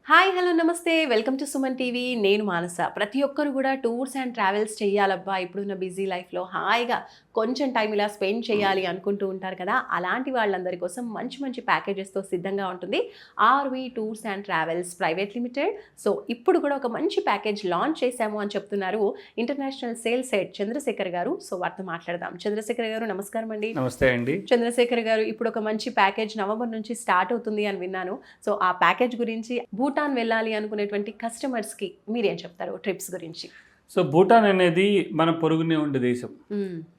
Hi hello నమస్తే welcome to Suman TV. నేను మానస. ప్రతి ఒక్కరు కూడా టూర్స్ అండ్ ట్రావెల్స్ చేయాలబ్బా, ఇప్పుడున్న బిజీ లైఫ్లో హాయిగా కొంచెం టైం ఇలా స్పెండ్ చేయాలి అనుకుంటూ ఉంటారు కదా. అలాంటి వాళ్ళందరి కోసం మంచి మంచి ప్యాకేజెస్తో సిద్ధంగా ఉంటుంది RV tours and travels private limited. So ఇప్పుడు కూడా ఒక మంచి ప్యాకేజ్ లాంచ్ చేశాము అని చెప్తున్నారు ఇంటర్నేషనల్ సేల్స్ హెడ్ చంద్రశేఖర్ గారు. సో వారితో మాట్లాడదాం. చంద్రశేఖర్ గారు నమస్కారం అండి. నమస్తే అండి. చంద్రశేఖర్ గారు, ఇప్పుడు ఒక మంచి ప్యాకేజ్ నవంబర్ నుంచి స్టార్ట్ అవుతుంది అని విన్నాను. సో ఆ ప్యాకేజ్ గురించి, భూటాన్ వెళ్ళాలి అనుకునేటువంటి కస్టమర్స్కి మీరేం చెప్తారు ట్రిప్స్ గురించి? సో భూటాన్ అనేది మన పొరుగునే ఉండే దేశం.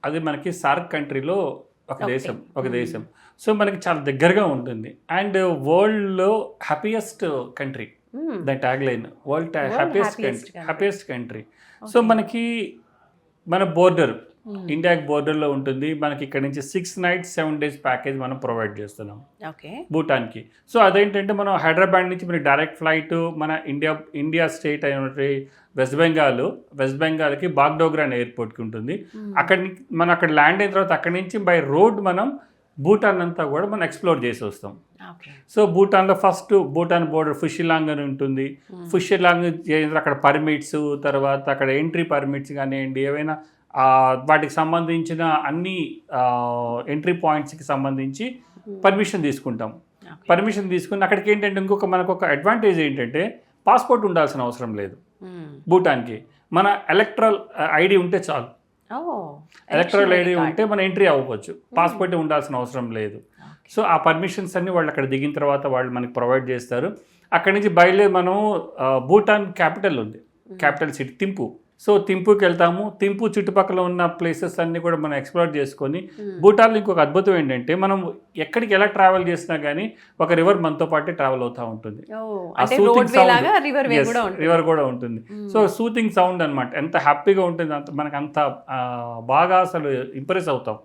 అది మనకి సార్క్ కంట్రీలో ఒక దేశం. సో మనకి చాలా దగ్గరగా ఉంటుంది అండ్ వరల్డ్లో హ్యాపీయెస్ట్ కంట్రీ. దాని tag line world happiest country. So మనకి మన బోర్డర్ ఇండియాకి బోర్డర్లో ఉంటుంది. మనకి ఇక్కడ నుంచి 6 nights 7 days ప్యాకేజ్ మనం ప్రొవైడ్ చేస్తున్నాం భూటాన్కి. సో అదేంటంటే మనం హైదరాబాద్ నుంచి మనకి డైరెక్ట్ ఫ్లైట్ మన ఇండియా స్టేట్ అయినటువంటి వెస్ట్ బెంగాల్కి బాగ్డోగ్రా అనే ఎయిర్పోర్ట్కి ఉంటుంది. మనం అక్కడ ల్యాండ్ అయిన తర్వాత అక్కడి నుంచి బై రోడ్ మనం భూటాన్ అంతా కూడా మనం ఎక్స్ప్లోర్ చేసి వస్తాం. సో భూటాన్లో ఫస్ట్ భూటాన్ బోర్డర్ ఫుషిలాంగ్ అని ఉంటుంది. ఫుషిలాంగ్ అక్కడ పర్మిట్స్, తర్వాత అక్కడ ఎంట్రీ పర్మిట్స్ కానివ్వండి, ఏవైనా వాటికి సంబంధించిన అన్ని ఎంట్రీ పాయింట్స్కి సంబంధించి పర్మిషన్ తీసుకుంటాం. పర్మిషన్ తీసుకుని అక్కడికి ఏంటంటే మనకు ఒక అడ్వాంటేజ్ ఏంటంటే పాస్పోర్ట్ ఉండాల్సిన అవసరం లేదు భూటాన్కి. మన ఎలక్ట్రల్ ఐడి ఉంటే చాలు. ఎలక్ట్రల్ ఐడి ఉంటే మనం ఎంట్రీ అవ్వచ్చు, పాస్పోర్ట్ ఉండాల్సిన అవసరం లేదు. సో ఆ పర్మిషన్స్ అన్ని వాళ్ళు అక్కడ దిగిన తర్వాత వాళ్ళు మనకి ప్రొవైడ్ చేస్తారు. అక్కడి నుంచి బయలుదేరి మనం భూటాన్ క్యాపిటల్ ఉంది, క్యాపిటల్ సిటీ థింపు. సో థింపుకి వెళ్తాము. థింపు చుట్టుపక్కల ఉన్న ప్లేసెస్ అన్నీ కూడా మనం ఎక్స్ప్లోర్ చేసుకొని, భూటాన్లో ఇంకొక అద్భుతం ఏంటంటే మనం ఎక్కడికి ఎలా ట్రావెల్ చేసినా కానీ ఒక రివర్ మనతో పాటే ట్రావెల్ అవుతూ ఉంటుంది. రివర్ కూడా ఉంటుంది. సో సూతింగ్ సౌండ్ అనమాట. ఎంత హ్యాపీగా ఉంటుంది, మనకు అంత బాగా అసలు ఇంప్రెస్ అవుతాం.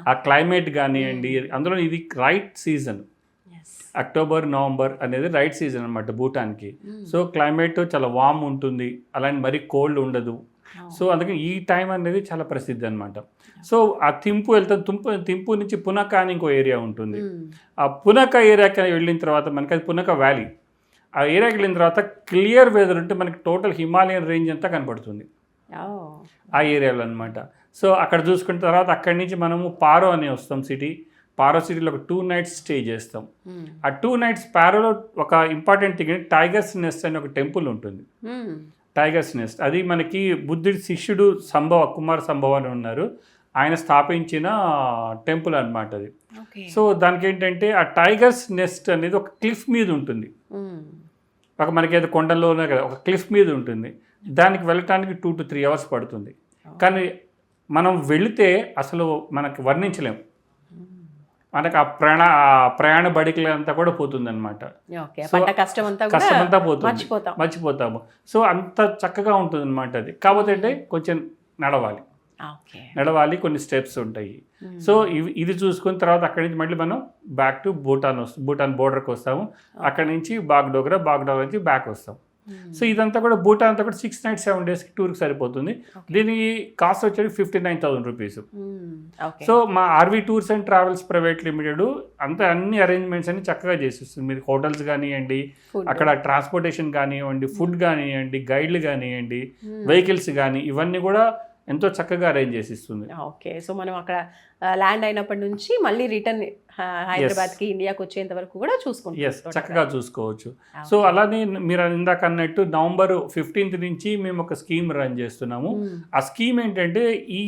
ఆ క్లైమేట్ కానివ్వండి, అందులో ఇది రైట్ సీజన్. అక్టోబర్ నవంబర్ అనేది రైట్ సీజన్ అనమాట భూటాన్కి. సో క్లైమేట్ చాలా వామ్ ఉంటుంది, అలాంటి మరీ కోల్డ్ ఉండదు. సో అందుకని ఈ టైం అనేది చాలా ప్రసిద్ధి అనమాట. సో ఆ థింపు వెళ్తాం. థింపు నుంచి పునక అని ఇంకో ఏరియా ఉంటుంది. ఆ పునక ఏరియాకి వెళ్ళిన తర్వాత మనకి అది పునక వ్యాలీ. ఆ ఏరియాకి వెళ్ళిన తర్వాత క్లియర్ వెదర్ ఉంటే మనకి టోటల్ హిమాలయన్ రేంజ్ అంతా కనపడుతుంది ఆ ఏరియాలో అనమాట. సో అక్కడ చూసుకున్న తర్వాత అక్కడి నుంచి మనము పారో అని వస్తాం సిటీ. పారో సిటీలో ఒక 2 nights స్టే చేస్తాం. ఆ 2 nights పారోలో ఒక ఇంపార్టెంట్ థింగ్ టైగర్స్ నెస్ట్ అనే ఒక టెంపుల్ ఉంటుంది. టైగర్స్ నెస్ట్ అది మనకి బుద్ధుడి శిష్యుడు కుమార సంభవ అని ఉన్నారు, ఆయన స్థాపించిన టెంపుల్ అనమాట అది. సో దానికి ఏంటంటే ఆ టైగర్స్ నెస్ట్ అనేది ఒక క్లిఫ్ మీద ఉంటుంది. మనకి ఏదో కొండల్లో ఉన్నాయి కదా, ఒక క్లిఫ్ మీద ఉంటుంది. దానికి వెళ్ళటానికి 2 to 3 hours పడుతుంది. కానీ మనం వెళితే అసలు మనకి వర్ణించలేము. మనకు ఆ ప్రయాణ బడికలంతా కూడా పోతుంది అనమాట. కష్టమంతా పోతుంది, మర్చిపోతాము. సో అంత చక్కగా ఉంటుంది అనమాట అది. కాకపోతే అంటే కొంచెం నడవాలి, కొన్ని స్టెప్స్ ఉంటాయి. సో ఇది చూసుకున్న తర్వాత అక్కడి నుంచి మళ్ళీ మనం బ్యాక్ టు భూటాన్ బోర్డర్కి వస్తాము. అక్కడి నుంచి బాగ్డోగ్రా నుంచి బ్యాక్ వస్తాం. సో ఇదంతా కూడా భూటాన్ అంతా కూడా 6 nights 7 days టూర్కి సరిపోతుంది. దీనికి కాస్ట్ వచ్చేది 59,000 rupees. సో మా RV tours and travels private limited అన్ని అరేంజ్మెంట్స్ అన్ని చక్కగా చేసిస్తుంది. మీరు హోటల్స్ కానివ్వండి, అక్కడ ట్రాన్స్పోర్టేషన్ కానివ్వండి, ఫుడ్ కానివ్వండి, గైడ్లు కానివ్వండి, వెహికల్స్ కానీ ఇవన్నీ కూడా ఎంతో చక్కగా అరేంజ్ చేసి ఇస్తుంది. ఓకే. సో మనం అక్కడ ల్యాండ్ అయినప్పటి నుంచి మళ్ళీ రిటర్న్ హైదరాబాద్కి, ఇండియాకి వచ్చేంత వరకు కూడా చూసుకుంటాం, చక్కగా చూసుకోవచ్చు. సో అలానే మీరు ఇందాక అన్నట్టు November 15th నుంచి మేము ఒక స్కీమ్ రన్ చేస్తున్నాము. ఆ స్కీమ్ ఏంటంటే ఈ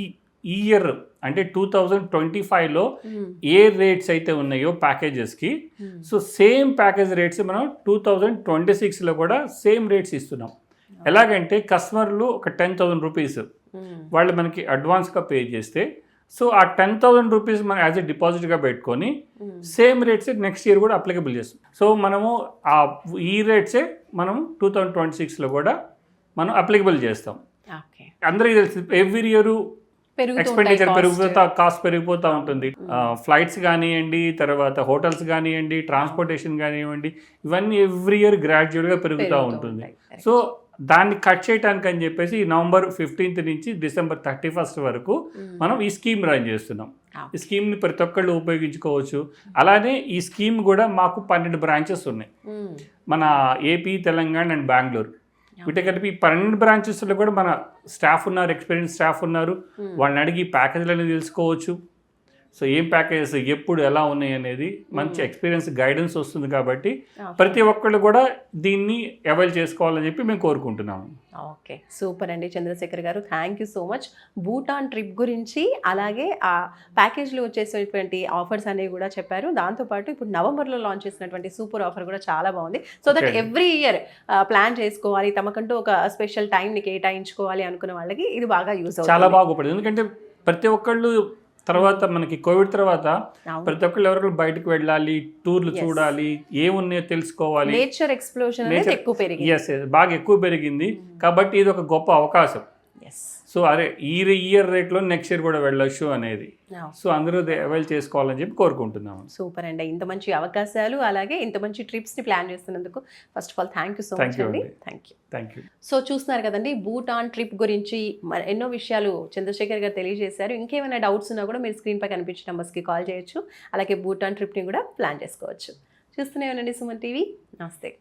ఇయర్ అంటే 2025లో ఏ రేట్స్ అయితే ఉన్నాయో ప్యాకేజెస్కి, సో సేమ్ ప్యాకేజ్ రేట్స్ మనం 2026లో కూడా సేమ్ రేట్స్ ఇస్తున్నాం. ఎలాగంటే కస్టమర్లు ఒక 10,000 rupees వాళ్ళు మనకి అడ్వాన్స్గా పే చేస్తే, సో ఆ 10,000 rupees మనం యాజ్ ఎ డిపాజిట్గా పెట్టుకొని సేమ్ రేట్స్ నెక్స్ట్ ఇయర్ కూడా అప్లికబుల్ చేస్తాం. సో మనము ఈ రేట్సే మనం 2026లో కూడా మనం అప్లికబుల్ చేస్తాం. అందరికీ తెలుసు ఎవ్రీ ఇయర్ ఎక్స్పెండిచర్ కాస్ట్ పెరిగిపోతూ ఉంటుంది. ఫ్లైట్స్ కానివ్వండి, తర్వాత హోటల్స్ కానివ్వండి, ట్రాన్స్పోర్టేషన్ కానివ్వండి, ఇవన్నీ ఎవ్రీ ఇయర్ గ్రాడ్యువల్గా పెరుగుతూ ఉంటుంది. సో దాన్ని కట్ చేయడానికి అని చెప్పేసి ఈ నవంబర్ 15th నుంచి డిసెంబర్ 31st వరకు మనం ఈ స్కీమ్ రన్ చేస్తున్నాం. ఈ స్కీమ్ని ప్రతి ఒక్కళ్ళు ఉపయోగించుకోవచ్చు. అలానే ఈ స్కీమ్ కూడా మాకు 12 బ్రాంచెస్ ఉన్నాయి, మన ఏపీ, తెలంగాణ అండ్ బెంగళూరు. వీటి కలిపి 12 బ్రాంచెస్లో కూడా మన స్టాఫ్ ఉన్నారు, ఎక్స్పీరియన్స్ స్టాఫ్ ఉన్నారు. వాళ్ళని అడిగి ప్యాకేజీలు అనేది తెలుసుకోవచ్చు. సో ఏం ప్యాకేజెస్ ఎప్పుడు ఎలా ఉన్నాయి అనేది మంచి ఎక్స్పీరియన్స్ గైడెన్స్ వస్తుంది. కాబట్టి ప్రతి ఒక్కళ్ళు కూడా దీన్ని అవైల్ చేసుకోవాలని చెప్పి మేము కోరుకుంటున్నాము. ఓకే, సూపర్ అండి చంద్రశేఖర్ గారు, thank you so much. Bhutan trip గురించి అలాగే ఆ ప్యాకేజ్లో వచ్చేసేటువంటి ఆఫర్స్ అనేవి కూడా చెప్పారు. దాంతోపాటు ఇప్పుడు నవంబర్లో లాంచ్ చేసినటువంటి సూపర్ ఆఫర్ కూడా చాలా బాగుంది. So that every year plan చేసుకోవాలి, తమకంటూ ఒక స్పెషల్ టైంని కేటాయించుకోవాలి అనుకున్న వాళ్ళకి ఇది బాగా యూజ్ అవుతుంది. చాలా బాగుపడింది. ఎందుకంటే ప్రతి ఒక్కళ్ళు తర్వాత మనకి కోవిడ్ తర్వాత ప్రతి ఒక్కళ్ళు ఎవరికైనా బయటకు వెళ్ళాలి, టూర్లు చూడాలి, ఏమున్నాయో తెలుసుకోవాలి. నేచర్ ఎక్స్ప్లోషన్ అనేది ఎక్కువ పెరిగింది, బాగా ఎక్కువ పెరిగింది. కాబట్టి ఇది ఒక గొప్ప అవకాశం. సో అదే ఈ ఇయర్ రేట్లో నెక్స్ట్ ఇయర్ కూడా వెళ్ళొచ్చు అనేది. సో అందరూ అవైల్ చేసుకోవాలని చెప్పి కోరుకుంటున్నాము. సూపర్ అండి, ఇంత మంచి అవకాశాలు అలాగే ఇంత మంచి ట్రిప్స్ని ప్లాన్ చేస్తున్నందుకు first of all thank you so much అండి. Thank you. సో చూస్తున్నారు కదండి, భూటాన్ ట్రిప్ గురించి ఎన్నో విషయాలు చంద్రశేఖర్ గారు తెలియజేశారు. ఇంకేమైనా డౌట్స్ ఉన్నా కూడా మీరు స్క్రీన్ పై కనిపించే నెంబర్స్కి కాల్ చేయొచ్చు. అలాగే భూటాన్ ట్రిప్ని కూడా ప్లాన్ చేసుకోవచ్చు. చూస్తూనే ఉండండి సుమన్ టీవీ. నమస్తే.